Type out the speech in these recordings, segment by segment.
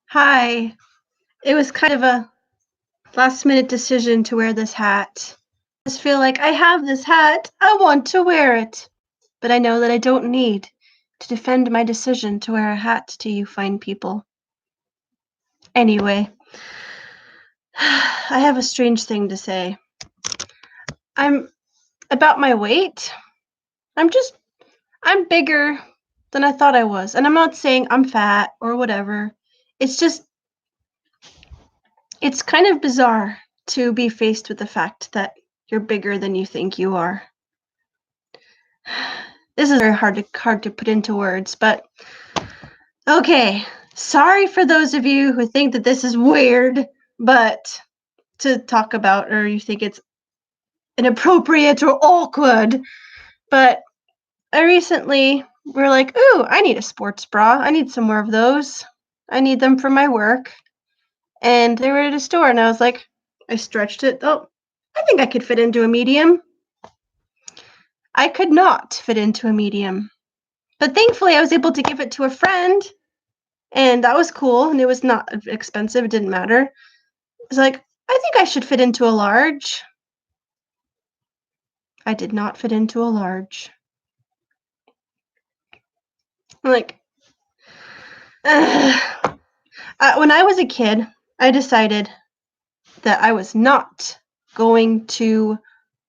Hi. It was kind of a last minute decision to wear this hat. I just feel like I have this hat. I want to wear it. But I know that I don't need to defend my decision to wear a hat to you fine people. Anyway, I have a strange thing to say. I'm about my weight. I'm just, I'm bigger than I thought I was. And I'm not saying I'm fat or whatever. It's just, it's kind of bizarre to be faced with the fact that you're bigger than you think you are. This is very hard to put into words, but okay. Sorry for those of you who think that this is weird, but to talk about, or you think it's inappropriate or awkward. But I recently were like, ooh, I need a sports bra. I need some more of those. I need them for my work. And they were at a store, and I was like, I stretched it. Oh, I think I could fit into a medium. I could not fit into a medium. But thankfully, I was able to give it to a friend, and that was cool, and it was not expensive. It didn't matter. I was like, I think I should fit into a large. I did not fit into a large. I'm like, when I was a kid, I decided that I was not going to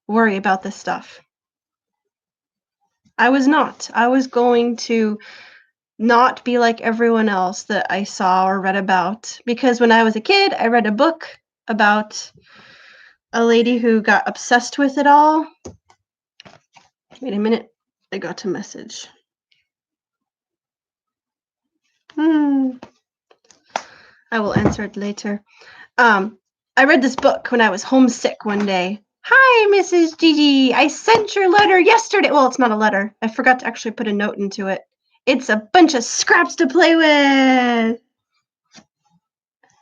worry about this stuff. I was not. I was going to not be like everyone else that I saw or read about. Because when I was a kid, I read a book about a lady who got obsessed with it all. Wait a minute. I got a message. I will answer it later. I read this book when I was homesick one day. Hi, Mrs. Gigi. I sent your letter yesterday. Well, it's not a letter. I forgot to actually put a note into it. It's a bunch of scraps to play with.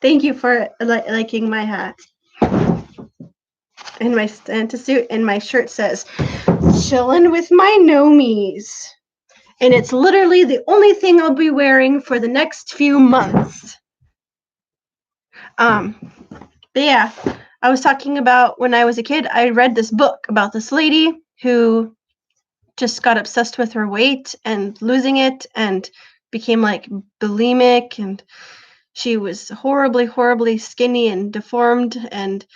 Thank you for liking my hat. And my Santa suit, and my shirt says, chillin' with my nomies. And it's literally the only thing I'll be wearing for the next few months. But yeah, I was talking about when I was a kid, I read this book about this lady who just got obsessed with her weight and losing it and became like bulimic, and she was horribly skinny and deformed, and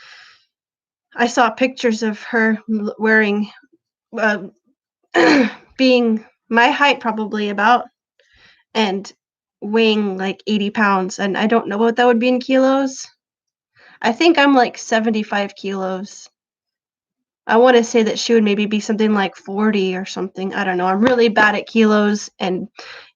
I saw pictures of her wearing being my height probably about, and weighing like 80 pounds, and I don't know what that would be in kilos. I think I'm like 75 kilos. I want to say that she would maybe be something like 40 or something. I don't know. I'm really bad at kilos and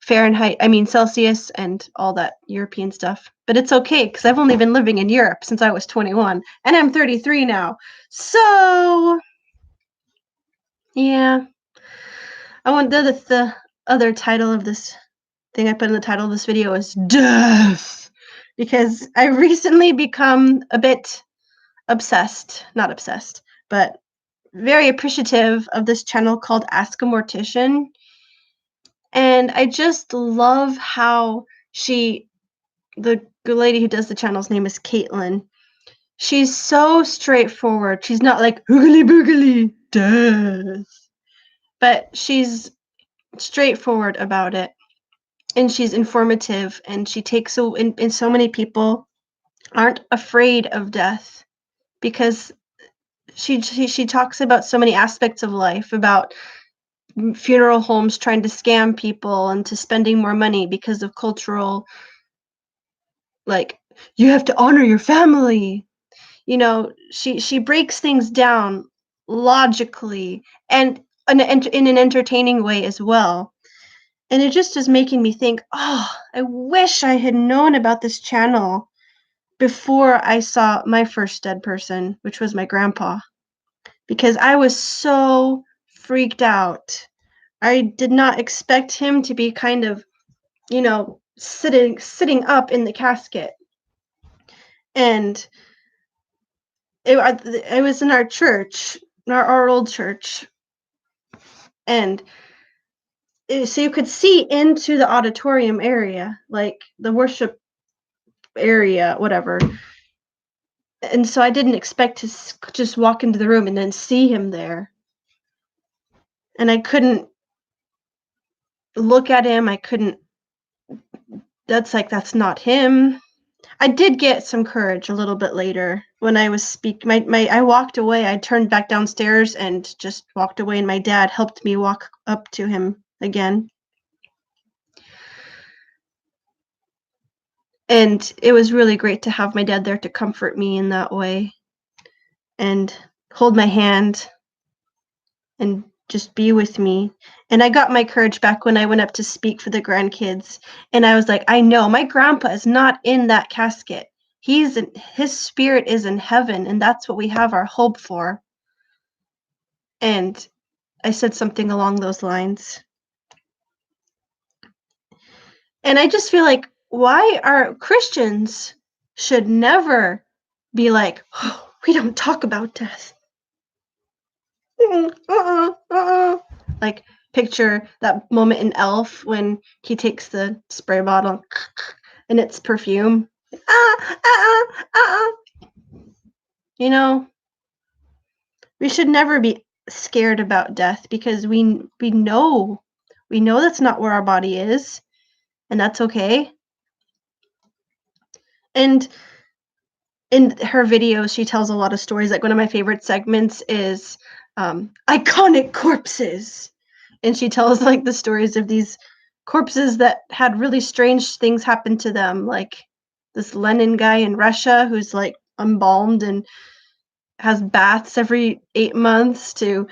Celsius and all that European stuff. But it's okay because I've only been living in Europe since I was 21 and I'm 33 now. So, yeah. I want the other title of this thing I put in the title of this video is Death, because I recently become a bit not obsessed, but very appreciative of this channel called Ask a Mortician. And I just love how the lady who does the channel's name is Caitlin. She's so straightforward. She's not like oogly boogly death, but she's straightforward about it. And she's informative, and she takes and so many people aren't afraid of death because she talks about so many aspects of life, about funeral homes trying to scam people into spending more money because of cultural, like, you have to honor your family. She breaks things down logically and in an entertaining way as well. And it just is making me think, oh, I wish I had known about this channel before I saw my first dead person, which was my grandpa, because I was so freaked out. I did not expect him to be kind of, sitting up in the casket. And it was in our church, our old church. And so you could see into the auditorium area, like the worship area, whatever. And so I didn't expect to just walk into the room and then see him there. And I couldn't look at him. I couldn't, that's not him. I did get some courage a little bit later when I was I walked away. I turned back downstairs and just walked away, and my dad helped me walk up to him again. And it was really great to have my dad there to comfort me in that way and hold my hand and just be with me. And I got my courage back when I went up to speak for the grandkids. And I was like, I know my grandpa is not in that casket. His spirit is in heaven, and that's what we have our hope for. And I said something along those lines. And I just feel like, why are Christians should never be like, oh, we don't talk about death. Like, picture that moment in Elf when he takes the spray bottle and it's perfume. You know, we should never be scared about death because we know that's not where our body is, and that's okay. And in her videos, she tells a lot of stories. Like, one of my favorite segments is iconic corpses. And she tells like the stories of these corpses that had really strange things happen to them, like this Lenin guy in Russia who's like embalmed and has baths every 8 months to,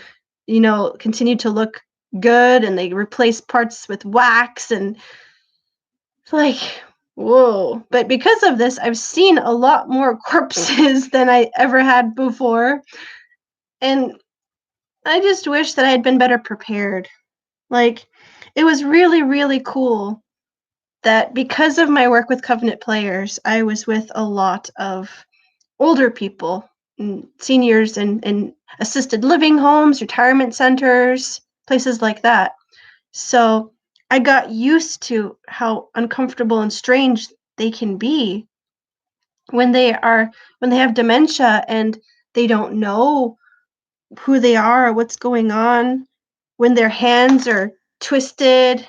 continue to look good, and they replace parts with wax, and it's like, whoa. But because of this, I've seen a lot more corpses than I ever had before. And I just wish that I had been better prepared. Like, it was really, really cool that because of my work with Covenant Players, I was with a lot of older people, seniors in assisted living homes, retirement centers, places like that. So I got used to how uncomfortable and strange they can be when they have dementia and they don't know who they are or what's going on, when their hands are twisted,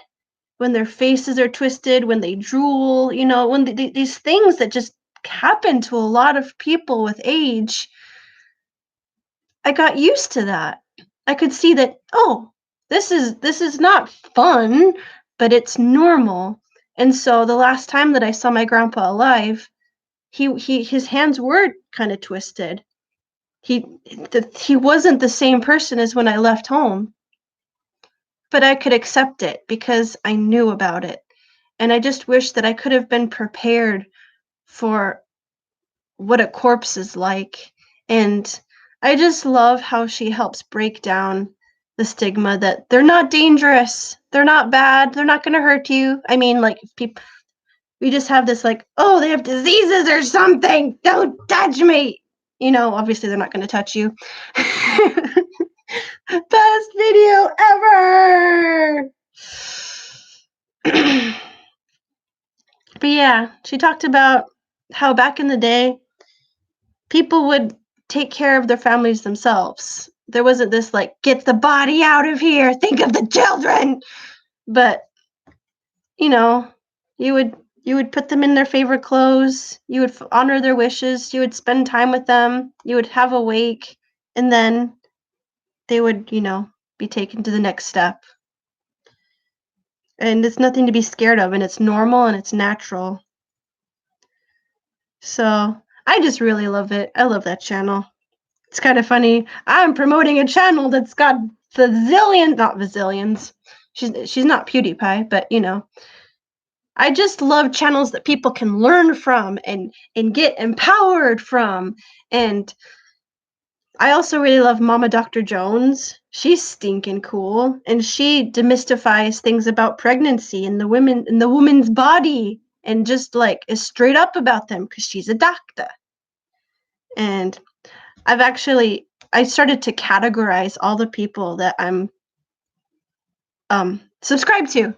when their faces are twisted, when they drool, when these things that just happen to a lot of people with age. I got used to that. I could see that, oh, this is not fun, but it's normal. And so the last time that I saw my grandpa alive, his hands were kind of twisted. He wasn't the same person as when I left home, but I could accept it because I knew about it. And I just wish that I could have been prepared for what a corpse is like. And I just love how she helps break down the stigma that they're not dangerous, they're not bad, they're not going to hurt you. I mean, like, people, we just have this like, oh, they have diseases or something, don't touch me. Obviously they're not going to touch you. Best video ever. But yeah, she talked about how back in the day, people would take care of their families themselves. There wasn't this like, get the body out of here, think of the children. But, you know, you would put them in their favorite clothes, you would honor their wishes, you would spend time with them, you would have a wake, and then they would, be taken to the next step. And it's nothing to be scared of, and it's normal and it's natural. So I just really love it. I love that channel. It's kind of funny. I'm promoting a channel that's got not bazillions. She's not PewDiePie, but I just love channels that people can learn from and get empowered from. And I also really love Mama Dr. Jones. She's stinking cool, and she demystifies things about pregnancy and the woman's body, and just like is straight up about them because she's a doctor. And I started to categorize all the people that I'm subscribed to,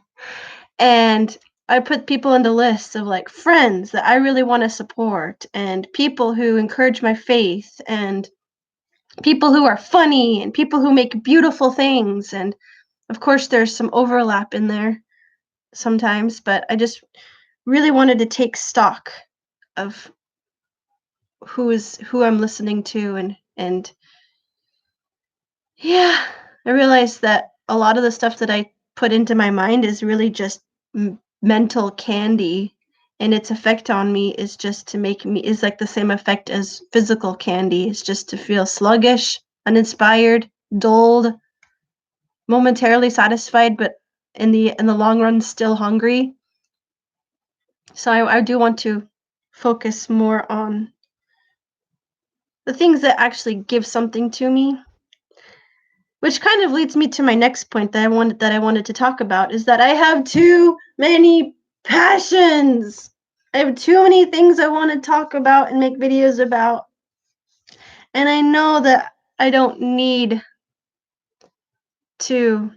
and I put people into lists of like friends that I really want to support, and people who encourage my faith, and people who are funny, and people who make beautiful things. And of course, there's some overlap in there sometimes, but I just really wanted to take stock of who I'm listening to, and yeah, I realized that a lot of the stuff that I put into my mind is really just mental candy, and its effect on me is just to make me is like the same effect as physical candy. It's just to feel sluggish, uninspired, dulled, momentarily satisfied, but in the long run still hungry. So I do want to focus more on the things that actually give something to me. Which kind of leads me to my next point that I wanted to talk about, is that I have too many passions. I have too many things I want to talk about and make videos about. And I know that I don't need to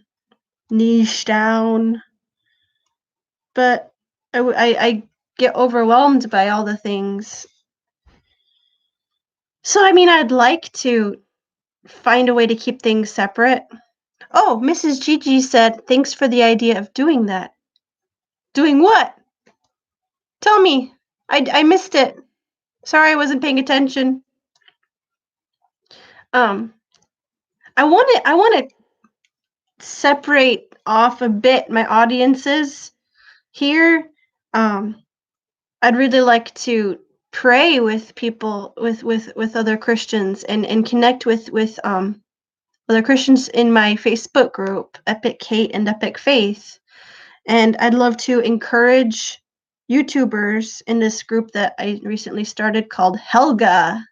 niche down, but I get overwhelmed by all the things. So I mean, I'd like to find a way to keep things separate. Oh, Mrs. Gigi said, thanks for the idea of doing that. Doing what? Tell me. I missed it. Sorry, I wasn't paying attention. Um, I want to separate off a bit my audiences here. Um, I'd really like to pray with people, with other Christians, and connect with other Christians in my Facebook group, Epic Hate and Epic Faith. And I'd love to encourage YouTubers in this group that I recently started called Helga.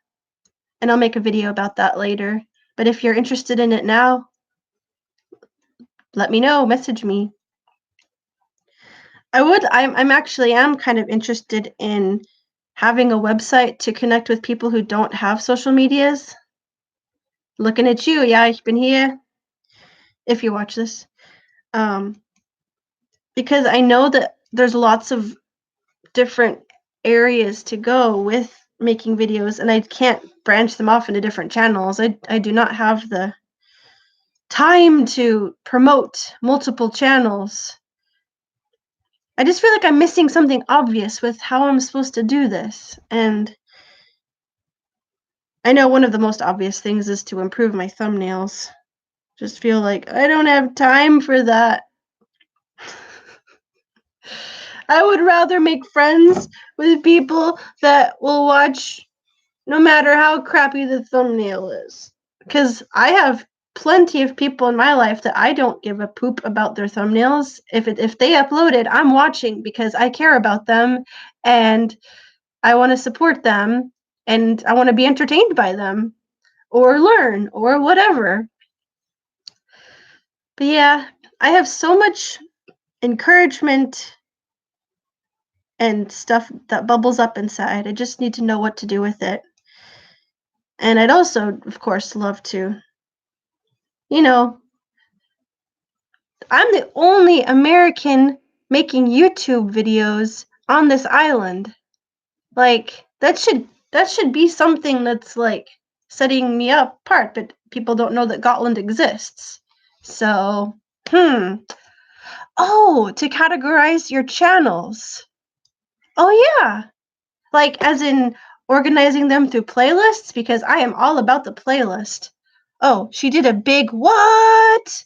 And I'll make a video about that later. But if you're interested in it now, let me know, message me. I'm actually am kind of interested in having a website to connect with people who don't have social medias. Looking at you, yeah, ich bin here. If you watch this. Because I know that there's lots of different areas to go with making videos, and I can't branch them off into different channels. I do not have the time to promote multiple channels. I just feel like I'm missing something obvious with how I'm supposed to do this. And I know one of the most obvious things is to improve my thumbnails. Just feel like I don't have time for that. I would rather make friends with people that will watch no matter how crappy the thumbnail is. Because I have plenty of people in my life that I don't give a poop about their thumbnails. If they upload it, I'm watching because I care about them and I want to support them and I want to be entertained by them or learn or whatever. But yeah, I have so much encouragement and stuff that bubbles up inside. I just need to know what to do with it. And I'd also, of course, love to, you know, I'm the only American making YouTube videos on this island. Like that should be something that's like setting me apart, but people don't know that Gotland exists. So, Oh, to categorize your channels. Oh yeah. Like as in organizing them through playlists because I am all about the playlist. Oh, she did a big what?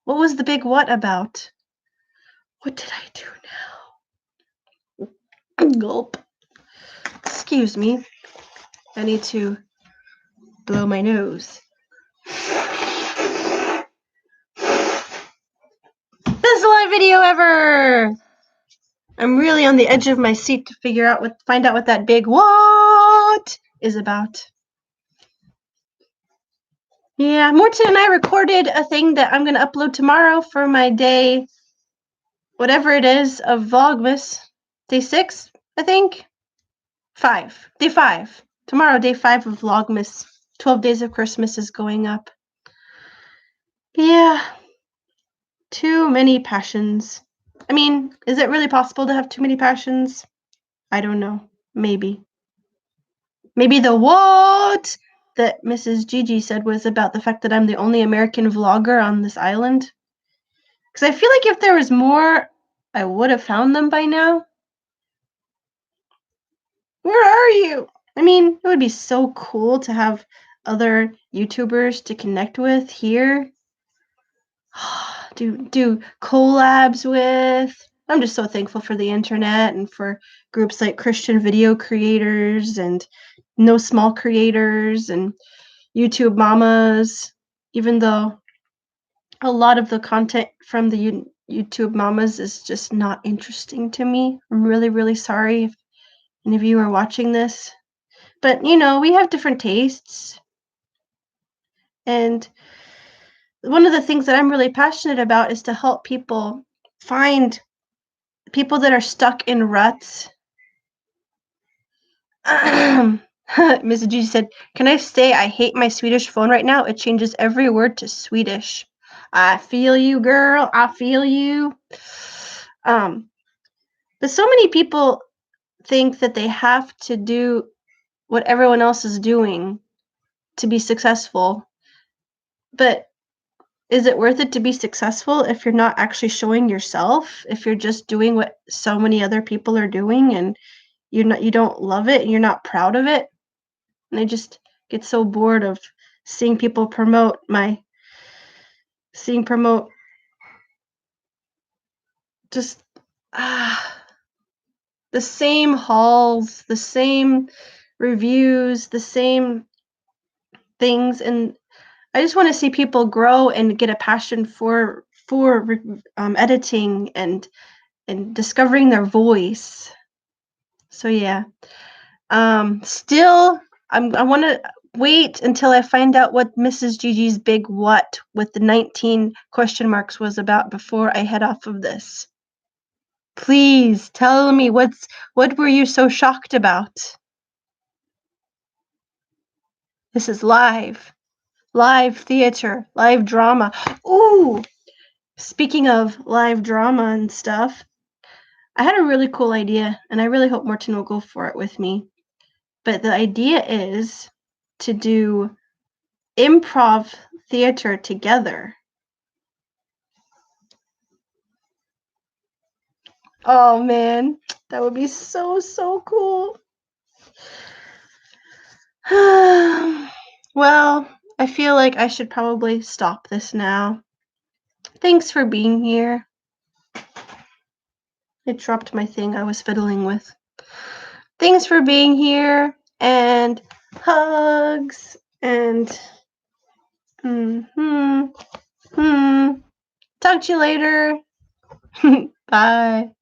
What was the big what about? What did I do now? Gulp. Excuse me. I need to blow my nose. Best live video ever! I'm really on the edge of my seat to find out what that big what is about. Yeah, Morton and I recorded a thing that I'm gonna upload tomorrow for my day, whatever it is, of Vlogmas. Day 6, I think? 5. Day 5. Tomorrow, day 5 of Vlogmas. 12 Days of Christmas is going up. Yeah. Too many passions. I mean, is it really possible to have too many passions? I don't know. Maybe. Maybe the what that Mrs. Gigi said was about the fact that I'm the only American vlogger on this island. Because I feel like if there was more, I would have found them by now. Where are you? I mean, it would be so cool to have other YouTubers to connect with here. Do collabs with. I'm just so thankful for the internet and for groups like Christian video creators and no small creators and YouTube mamas, even though a lot of the content from the YouTube mamas is just not interesting to me. I'm really, really sorry if any of you are watching this. But, we have different tastes. And one of the things that I'm really passionate about is to help people find people that are stuck in ruts. Miss G said, "Can I say I hate my Swedish phone right now? It changes every word to Swedish." I feel you, girl. I feel you. But so many people think that they have to do what everyone else is doing to be successful. But is it worth it to be successful if you're not actually showing yourself? If you're just doing what so many other people are doing and you don't love it and you're not proud of it? And I just get so bored of seeing people promote just the same hauls, the same reviews, the same things, and I just want to see people grow and get a passion for editing and discovering their voice. So yeah, still I want to wait until I find out what Mrs. Gigi's big what with the 19 question marks was about before I head off of this. Please tell me what were you so shocked about? This is live theater, live drama. Ooh, speaking of live drama and stuff, I had a really cool idea, and I really hope Morton will go for it with me. But the idea is to do improv theater together. Oh man, that would be so, so cool. Well, I feel like I should probably stop this now. Thanks for being here. It dropped my thing I was fiddling with. Thanks for being here, and hugs, and talk to you later. Bye.